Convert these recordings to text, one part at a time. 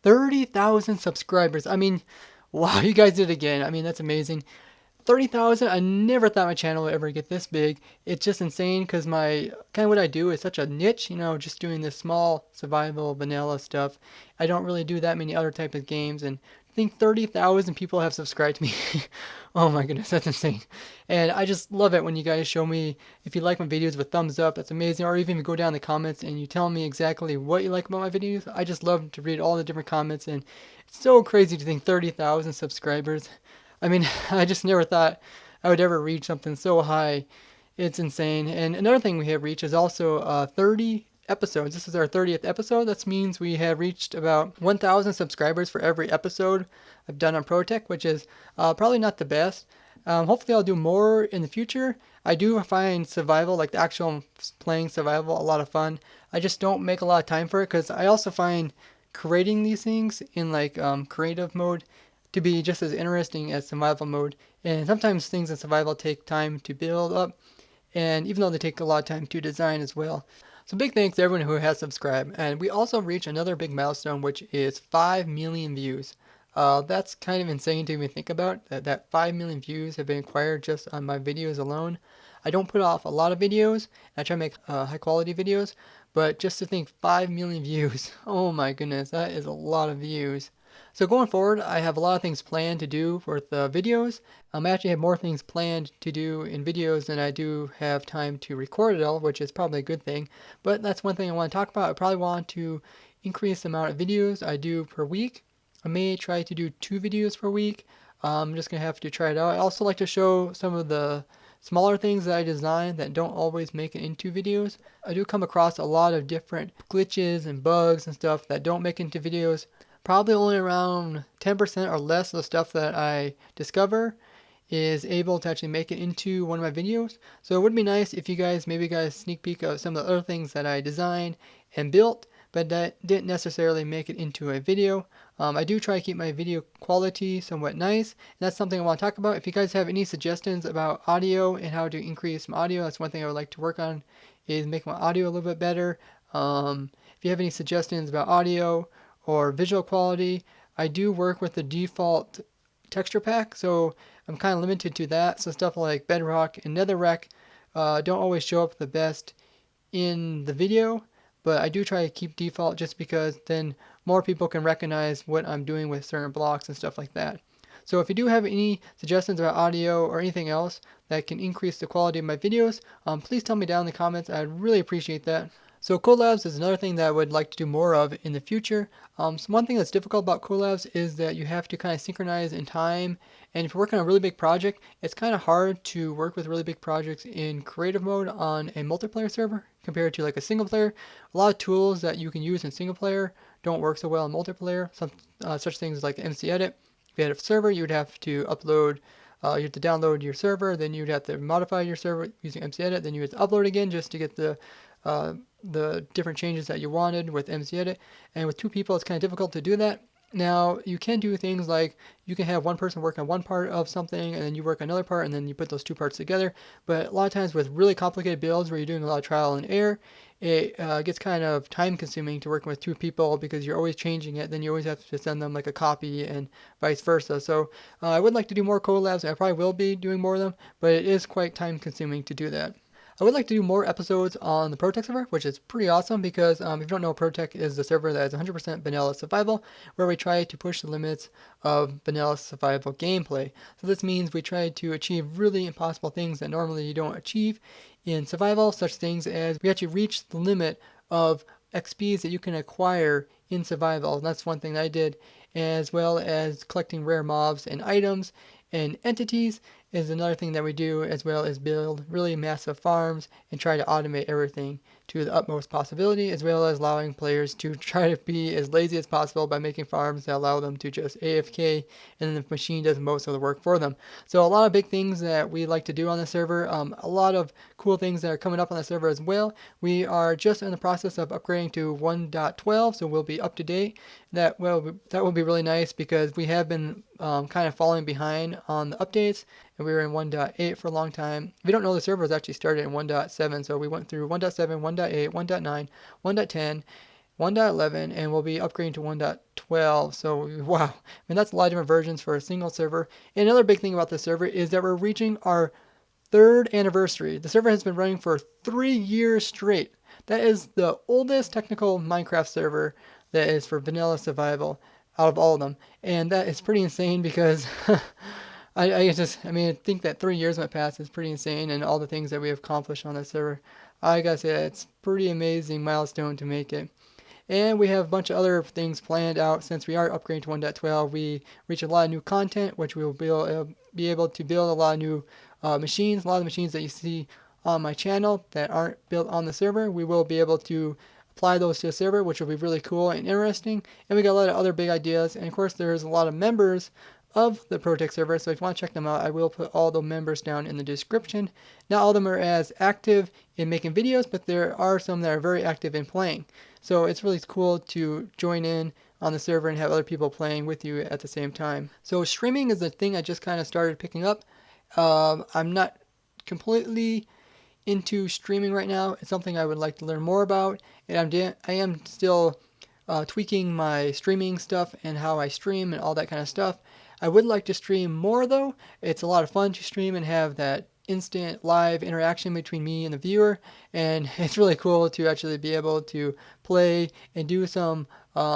30,000 subscribers. I mean, wow, you guys did it again. I mean, that's amazing. 30,000. I never thought my channel would ever get this big. It's just insane because my kind of what I do is such a niche, just doing this small survival vanilla stuff. I don't really do that many other type of games, and I think 30,000 people have subscribed to me. Oh my goodness, that's insane. And I just love it when you guys show me if you like my videos with thumbs up. That's amazing. Or even if you go down in the comments and you tell me exactly what you like about my videos. I just love to read all the different comments, and it's so crazy to think 30,000 subscribers. I mean, I just never thought I would ever reach something so high. It's insane. And another thing we have reached is also 30 episodes. This is our 30th episode. That means we have reached about 1,000 subscribers for every episode I've done on ProtoTech, which is probably not the best. Hopefully I'll do more in the future. I do find survival, like the actual playing survival, a lot of fun. I just don't make a lot of time for it because I also find creating these things in like creative mode to be just as interesting as survival mode. And sometimes things in survival take time to build up, and even though they take a lot of time to design as well. So big thanks to everyone who has subscribed. And we also reached another big milestone, which is 5 million views. That's kind of insane to even think about, that 5 million views have been acquired just on my videos alone. I don't put off a lot of videos. I try to make high quality videos, but just to think 5 million views, oh my goodness, that is a lot of views. So going forward, I have a lot of things planned to do with the videos. I actually have more things planned to do in videos than I do have time to record it all, which is probably a good thing. But that's one thing I want to talk about. I probably want to increase the amount of videos I do per week. I may try to do 2 videos per week. I'm just going to have to try it out. I also like to show some of the smaller things that I design that don't always make it into videos. I do come across a lot of different glitches and bugs and stuff that don't make it into videos. Probably only around 10% or less of the stuff that I discover is able to actually make it into one of my videos. So it would be nice if you guys maybe got a sneak peek of some of the other things that I designed and built, but that didn't necessarily make it into a video. I do try to keep my video quality somewhat nice, and that's something I want to talk about. If you guys have any suggestions about audio and how to increase my audio, that's one thing I would like to work on, is make my audio a little bit better. If you have any suggestions about audio or visual quality, I do work with the default texture pack, so I'm kind of limited to that. So stuff like Bedrock and Netherrack don't always show up the best in the video, but I do try to keep default just because then more people can recognize what I'm doing with certain blocks and stuff like that. So if you do have any suggestions about audio or anything else that can increase the quality of my videos, please tell me down in the comments. I'd really appreciate that. So collabs is another thing that I would like to do more of in the future. So one thing that's difficult about collabs is that you have to kind of synchronize in time, and if you're working on a really big project, it's kind of hard to work with really big projects in creative mode on a multiplayer server compared to like a single player. A lot of tools that you can use in single player don't work so well in multiplayer. Some such things like MC Edit. If you had a server, you would have to upload. You have to download your server, then you'd have to modify your server using MC Edit, then you would have to upload again just to get the different changes that you wanted with MC Edit. And with 2 people, it's kind of difficult to do that. Now, you can do things like you can have one person work on one part of something and then you work on another part and then you put those 2 parts together. But a lot of times with really complicated builds where you're doing a lot of trial and error, it gets kind of time consuming to work with 2 people because you're always changing it. Then you always have to send them like a copy and vice versa. So I would like to do more collabs. I probably will be doing more of them, but it is quite time consuming to do that. I would like to do more episodes on the ProtoTech server, which is pretty awesome because if you don't know, ProtoTech is the server that is 100% vanilla survival, where we try to push the limits of vanilla survival gameplay. So this means we try to achieve really impossible things that normally you don't achieve in survival, such things as we actually reach the limit of XPs that you can acquire in survival. And that's one thing that I did, as well as collecting rare mobs and items and entities is another thing that we do, as well as build really massive farms and try to automate everything to the utmost possibility, as well as allowing players to try to be as lazy as possible by making farms that allow them to just AFK and then the machine does most of the work for them. So a lot of big things that we like to do on the server, a lot of cool things that are coming up on the server as well. We are just in the process of upgrading to 1.12, so we'll be up to date. That will be really nice because we have been kind of falling behind on the updates, and we were in 1.8 for a long time. If you don't know, the server was actually started in 1.7, so we went through 1.7, 1.8, 1.9, 1.10, 1.11, and we'll be upgrading to 1.12. So wow, I mean that's a lot of different versions for a single server. And another big thing about this server is that we're reaching our 3rd anniversary. The server has been running for 3 years straight. That is the oldest technical Minecraft server that is for vanilla survival out of all of them. And that is pretty insane because I mean, I think that 3 years went past is pretty insane, and all the things that we have accomplished on that server. I gotta say, it's pretty amazing milestone to make it. And we have a bunch of other things planned out since we are upgrading to 1.12. We reach a lot of new content, which we will be able to build a lot of new machines. A lot of the machines that you see on my channel that aren't built on the server, we will be able to apply those to the server, which will be really cool and interesting. And we got a lot of other big ideas. And of course, there's a lot of members of the ProtoTech server, so if you want to check them out, I will put all the members down in the description. Not all of them are as active in making videos, but there are some that are very active in playing. So it's really cool to join in on the server and have other people playing with you at the same time. So streaming is a thing I just kind of started picking up. I'm not completely into streaming right now. It's something I would like to learn more about, and I am still tweaking my streaming stuff and how I stream and all that kind of stuff. I would like to stream more though. It's a lot of fun to stream and have that instant live interaction between me and the viewer, and it's really cool to actually be able to play and do some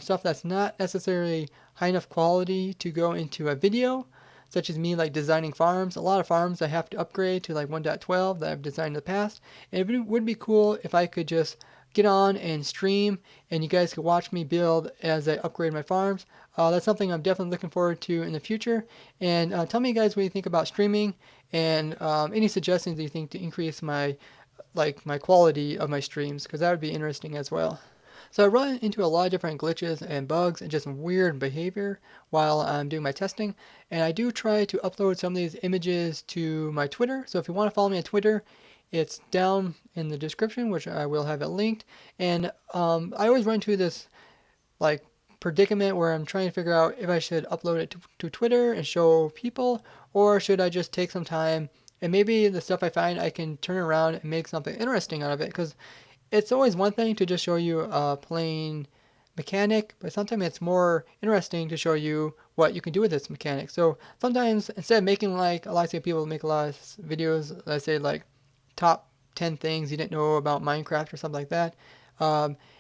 stuff that's not necessarily high enough quality to go into a video, such as me like designing farms. A lot of farms I have to upgrade to like 1.12 that I've designed in the past, and it would be cool if I could just get on and stream and you guys could watch me build as I upgrade my farms. That's something I'm definitely looking forward to in the future. And tell me guys what you think about streaming, and any suggestions that you think to increase my quality of my streams, because that would be interesting as well. So I run into a lot of different glitches and bugs and just weird behavior while I'm doing my testing, and I do try to upload some of these images to my Twitter. So if you want to follow me on Twitter, it's down in the description, which I will have it linked. And I always run into this like predicament where I'm trying to figure out if I should upload it to Twitter and show people, or should I just take some time and maybe the stuff I find I can turn around and make something interesting out of it. Because it's always one thing to just show you a plain mechanic, but sometimes it's more interesting to show you what you can do with this mechanic. So sometimes instead of making like a lot of people make a lot of videos, let's say like top 10 things you didn't know about Minecraft or something like that.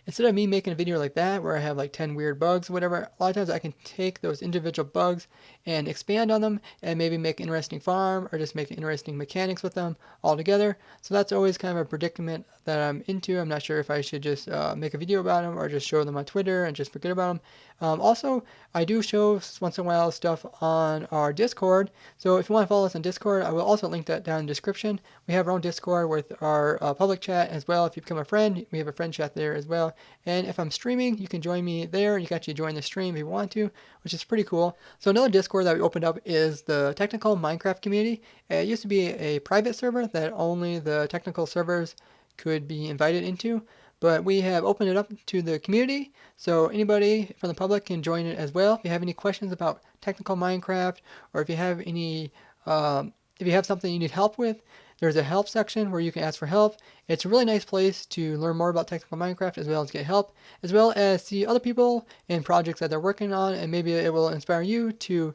Instead of me making a video like that where I have like 10 weird bugs or whatever, a lot of times I can take those individual bugs and expand on them and maybe make an interesting farm or just make interesting mechanics with them all together. So that's always kind of a predicament that I'm into. I'm not sure if I should just make a video about them or just show them on Twitter and just forget about them. Also, I do show once in a while stuff on our Discord. So if you want to follow us on Discord, I will also link that down in the description. We have our own Discord with our public chat as well. If you become a friend, we have a friend chat there as well. And if I'm streaming, you can join me there. You can actually join the stream if you want to, which is pretty cool. So another Discord that we opened up is the technical Minecraft community. It used to be a private server that only the technical servers could be invited into, but we have opened it up to the community, so anybody from the public can join it as well. If you have any questions about technical Minecraft, or if you have any, if you have something you need help with, there's a help section where you can ask for help. It's a really nice place to learn more about technical Minecraft as well as get help, as well as see other people and projects that they're working on, and maybe it will inspire you to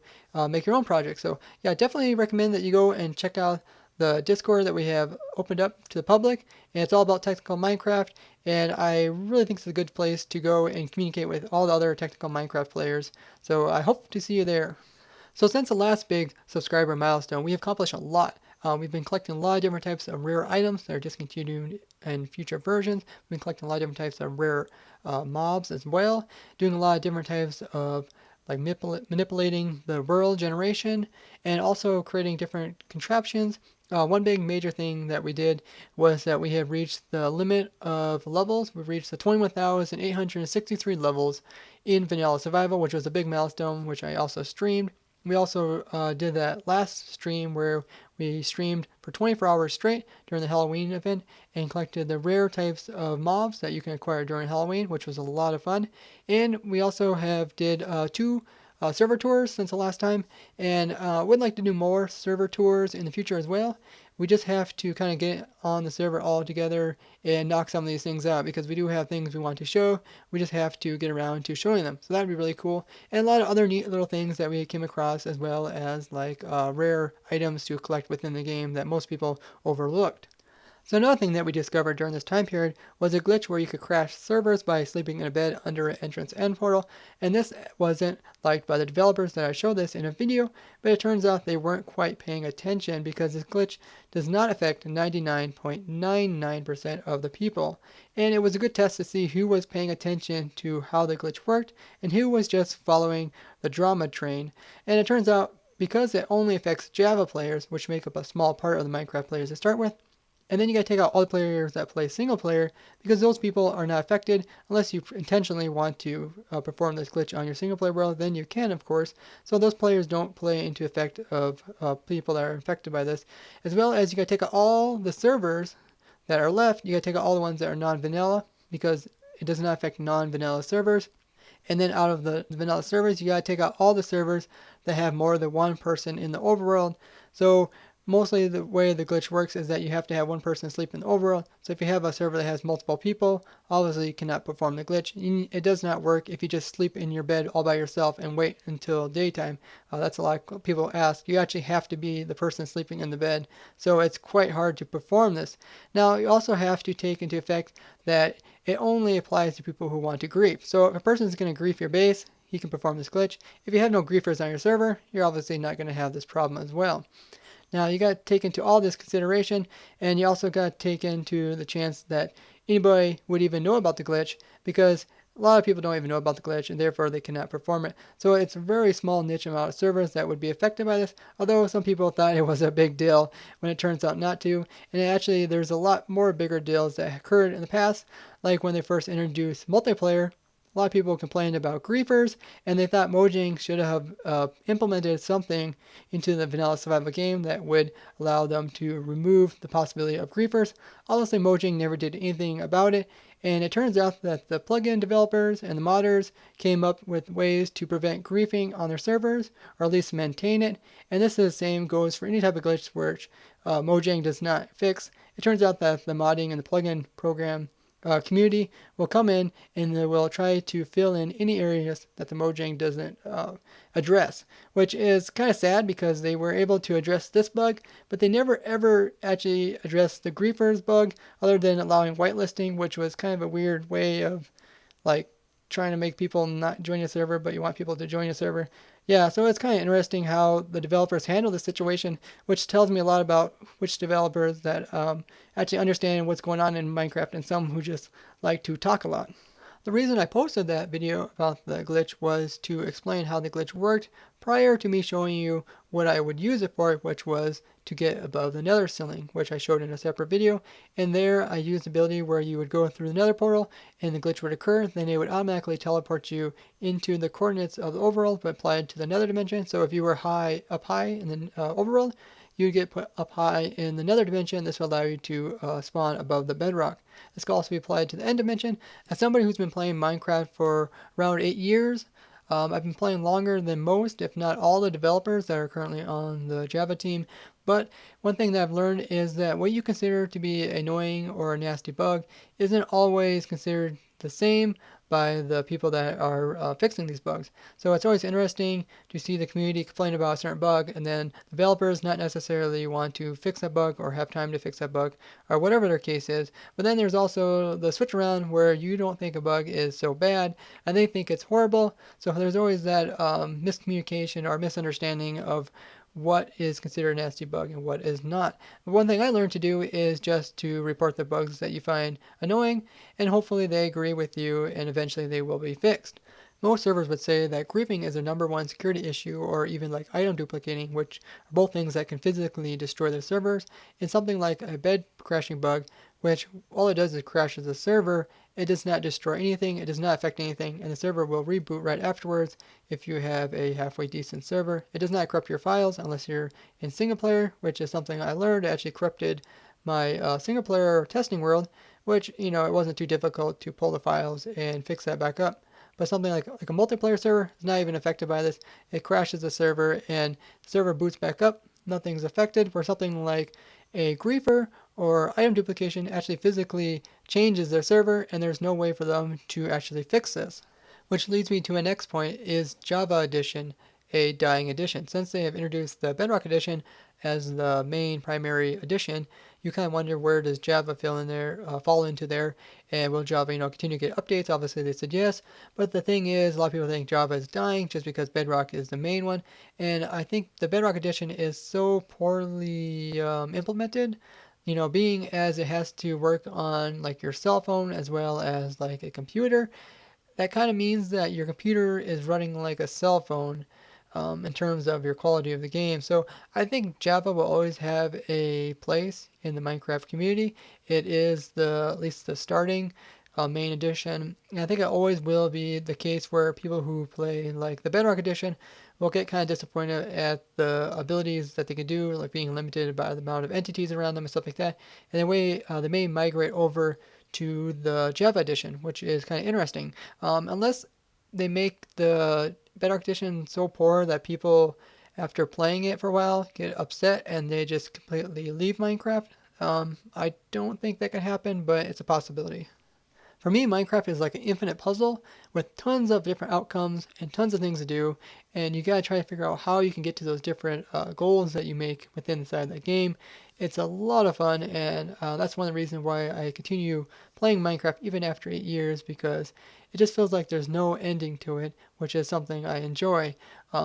make your own project. So yeah, definitely recommend that you go and check out the Discord that we have opened up to the public, and it's all about technical Minecraft, and I really think it's a good place to go and communicate with all the other technical Minecraft players. So I hope to see you there. So since the last big subscriber milestone, we have accomplished a lot. We've been collecting a lot of different types of rare items that are discontinued in future versions. We've been collecting a lot of different types of rare mobs as well, doing a lot of different types of like manipulating the world generation, and also creating different contraptions. One big major thing that we did was that we have reached the limit of levels. We've reached the 21,863 levels in Vanilla Survival, which was a big milestone, which I also streamed. We also did that last stream where we streamed for 24 hours straight during the Halloween event and collected the rare types of mobs that you can acquire during Halloween, which was a lot of fun. And we also have did 2 server tours since the last time, and would like to do more server tours in the future as well. We just have to kind of get on the server all together and knock some of these things out, because we do have things we want to show. We just have to get around to showing them. So that would be really cool. And a lot of other neat little things that we came across, as well as like rare items to collect within the game that most people overlooked. So another thing that we discovered during this time period was a glitch where you could crash servers by sleeping in a bed under an entrance end portal, and this wasn't liked by the developers that I showed this in a video, but it turns out they weren't quite paying attention, because this glitch does not affect 99.99% of the people. And it was a good test to see who was paying attention to how the glitch worked and who was just following the drama train. And it turns out, because it only affects Java players, which make up a small part of the Minecraft players to start with, and then you gotta take out all the players that play single player, because those people are not affected unless you intentionally want to perform this glitch on your single player world. Then you can, of course. So those players don't play into effect of people that are infected by this. As well as you gotta take out all the servers that are left. You gotta take out all the ones that are non-vanilla, because it does not affect non-vanilla servers. And then out of the vanilla servers, you gotta take out all the servers that have more than one person in the overworld. So mostly the way the glitch works is that you have to have one person sleep in the overworld. So if you have a server that has multiple people, obviously you cannot perform the glitch. It does not work if you just sleep in your bed all by yourself and wait until daytime. That's a lot of people ask. You actually have to be the person sleeping in the bed. So it's quite hard to perform this. Now you also have to take into effect that it only applies to people who want to grief. So if a person is going to grief your base, he can perform this glitch. If you have no griefers on your server, you're obviously not going to have this problem as well. Now you got to take into all this consideration, and you also got to take into the chance that anybody would even know about the glitch, because a lot of people don't even know about the glitch, and therefore they cannot perform it. So it's a very small niche amount of servers that would be affected by this, although some people thought it was a big deal when it turns out not to. And actually there's a lot more bigger deals that occurred in the past, like when they first introduced multiplayer. A lot of people complained about griefers, and they thought Mojang should have implemented something into the vanilla survival game that would allow them to remove the possibility of griefers. Honestly, Mojang never did anything about it, and it turns out that the plugin developers and the modders came up with ways to prevent griefing on their servers, or at least maintain it. And this is the same goes for any type of glitch which Mojang does not fix. It turns out that the modding and the plugin program community will come in, and they will try to fill in any areas that the Mojang doesn't address, which is kind of sad, because they were able to address this bug, but they never ever actually addressed the griefers bug, other than allowing whitelisting, which was kind of a weird way of like trying to make people not join your server, but you want people to join your server. Yeah, so it's kind of interesting how the developers handle the situation, which tells me a lot about which developers that actually understand what's going on in Minecraft, and some who just like to talk a lot. The reason I posted that video about the glitch was to explain how the glitch worked prior to me showing you what I would use it for, which was to get above the nether ceiling, which I showed in a separate video. And there I used the ability where you would go through the nether portal and the glitch would occur, then it would automatically teleport you into the coordinates of the overworld, but applied to the nether dimension. So if you were up high in the overworld, you get put up high in the nether dimension. This will allow you to spawn above the bedrock. This can also be applied to the end dimension. As somebody who's been playing Minecraft for around 8 years, I've been playing longer than most, if not all, the developers that are currently on the Java team. But one thing that I've learned is that what you consider to be annoying or a nasty bug isn't always considered the same by the people that are fixing these bugs. So it's always interesting to see the community complain about a certain bug, and then developers not necessarily want to fix that bug or have time to fix that bug, or whatever their case is. But then there's also the switch around where you don't think a bug is so bad and they think it's horrible. So there's always that miscommunication or misunderstanding of what is considered a nasty bug and what is not. But one thing I learned to do is just to report the bugs that you find annoying, and hopefully they agree with you and eventually they will be fixed. Most servers would say that griefing is a #1 security issue, or even like item duplicating, which are both things that can physically destroy their servers, and something like a bed crashing bug, which all it does is crashes the server. It does not destroy anything, it does not affect anything, and the server will reboot right afterwards if you have a halfway decent server. It does not corrupt your files unless you're in single player, which is something I learned. It actually corrupted my single player testing world, which, it wasn't too difficult to pull the files and fix that back up. but something like a multiplayer server is not even affected by this. It crashes the server and the server boots back up. Nothing's affected. For something like a griefer or item duplication actually physically changes their server, and there's no way for them to actually fix this. Which leads me to my next point, is Java Edition a dying edition? Since they have introduced the Bedrock Edition as the main primary edition, you kind of wonder, where does Java fall into there, and will Java, continue to get updates? Obviously they said yes, but the thing is, a lot of people think Java is dying just because Bedrock is the main one, and I think the Bedrock Edition is so poorly implemented, being as it has to work on like your cell phone as well as like a computer. That kind of means that your computer is running like a cell phone in terms of your quality of the game. So I think Java will always have a place in the Minecraft community. It is at least the starting main edition. And I think it always will be the case where people who play like the Bedrock edition will get kind of disappointed at the abilities that they can do, like being limited by the amount of entities around them and stuff like that. And the way they may migrate over to the Java edition, which is kind of interesting. Unless they make the Bedrock edition so poor that people, after playing it for a while, get upset and they just completely leave Minecraft. I don't think that can happen, but it's a possibility. For me, Minecraft is like an infinite puzzle with tons of different outcomes and tons of things to do, and you gotta try to figure out how you can get to those different goals that you make within inside the game. It's a lot of fun, and that's one of the reasons why I continue playing Minecraft even after 8 years, because it just feels like there's no ending to it, which is something I enjoy.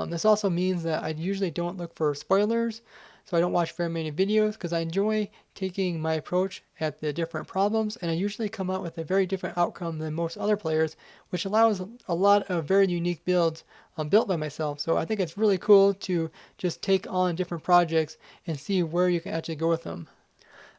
This also means that I usually don't look for spoilers, so I don't watch very many videos, because I enjoy taking my approach at the different problems, and I usually come out with a very different outcome than most other players, which allows a lot of very unique builds built by myself. So I think it's really cool to just take on different projects and see where you can actually go with them.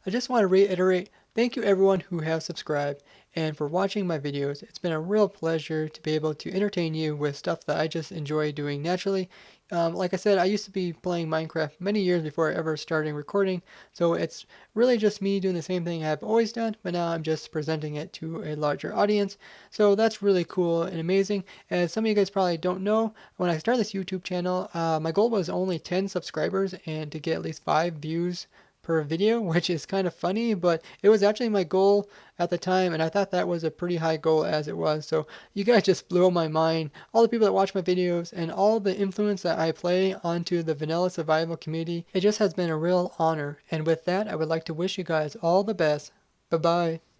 I just want to reiterate, thank you everyone who has subscribed and for watching my videos. It's been a real pleasure to be able to entertain you with stuff that I just enjoy doing naturally. Like I said, I used to be playing Minecraft many years before I ever started recording, so it's really just me doing the same thing I've always done, but now I'm just presenting it to a larger audience. So that's really cool and amazing. As some of you guys probably don't know, when I started this YouTube channel, my goal was only 10 subscribers and to get at least 5 views per video, which is kind of funny, but it was actually my goal at the time, and I thought that was a pretty high goal as it was. So you guys just blew my mind. All the people that watch my videos and all the influence that I play onto the vanilla survival community, it just has been a real honor. And with that, I would like to wish you guys all the best. Bye bye.